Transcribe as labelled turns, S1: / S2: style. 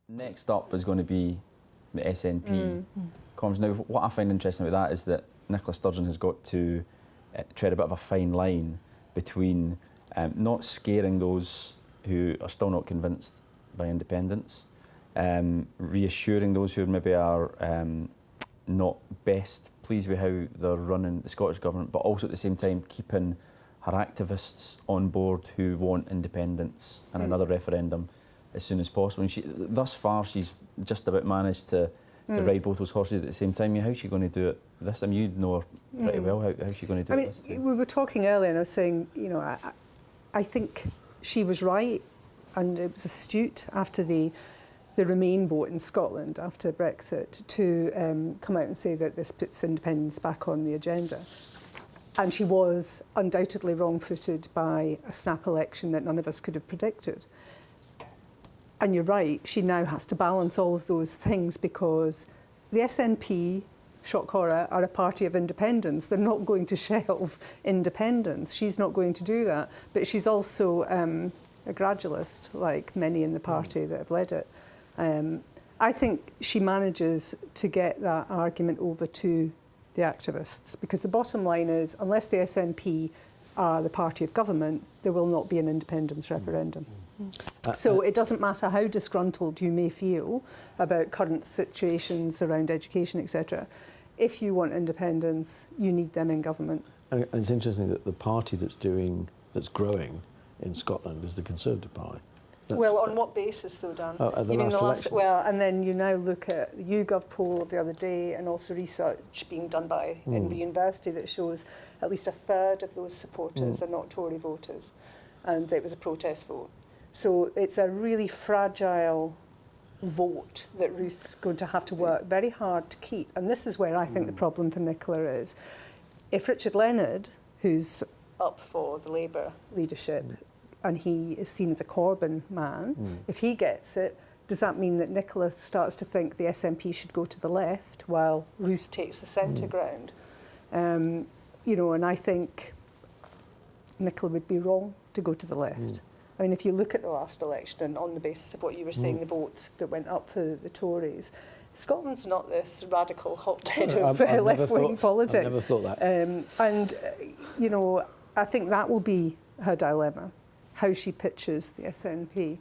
S1: Next up is going to be the SNP conference. Now, what I find interesting about that is that Nicola Sturgeon has got to tread a bit of a fine line between not scaring those who are still not convinced by independence, reassuring those who maybe are not best pleased with how they're running the Scottish Government, but also at the same time keeping her activists on board who want independence and another referendum as soon as possible. And thus far, she's just about managed to ride both those horses at the same time. How's she going to do it this time? You know her pretty well. How's she going to do it this time?
S2: We were talking earlier and I was saying, you know, I think she was right and it was astute after the Remain vote in Scotland after Brexit to come out and say that this puts independence back on the agenda. And she was undoubtedly wrong-footed by a snap election that none of us could have predicted. And you're right, she now has to balance all of those things because the SNP, shock horror, are a party of independence. They're not going to shelve independence. She's not going to do that. But she's also a gradualist, like many in the party that have led it. I think she manages to get that argument over to the activists, because the bottom line is, unless the SNP are the party of government, there will not be an independence referendum. So it doesn't matter how disgruntled you may feel about current situations around education, etc. If you want independence, you need them in government.
S3: And it's interesting that the party that's growing in Scotland is the Conservative Party.
S2: Well, on what basis, though, Dan?
S3: Oh, at the last election?
S2: Well, and then you now look at the YouGov poll of the other day and also research being done by Edinburgh University that shows at least a third of those supporters are not Tory voters, and it was a protest vote. So it's a really fragile vote that Ruth's going to have to work very hard to keep. And this is where I think the problem for Nicola is. If Richard Leonard, who's up for the Labour leadership, and he is seen as a Corbyn man, if he gets it, does that mean that Nicola starts to think the SNP should go to the left while Ruth takes the centre ground? You know, and I think Nicola would be wrong to go to the left. I mean, if you look at the last election and on the basis of what you were saying, the votes that went up for the Tories, Scotland's not this radical hotbed of left-wing politics.
S3: I never thought that.
S2: And, you know, I think that will be her dilemma, how she pitches the SNP.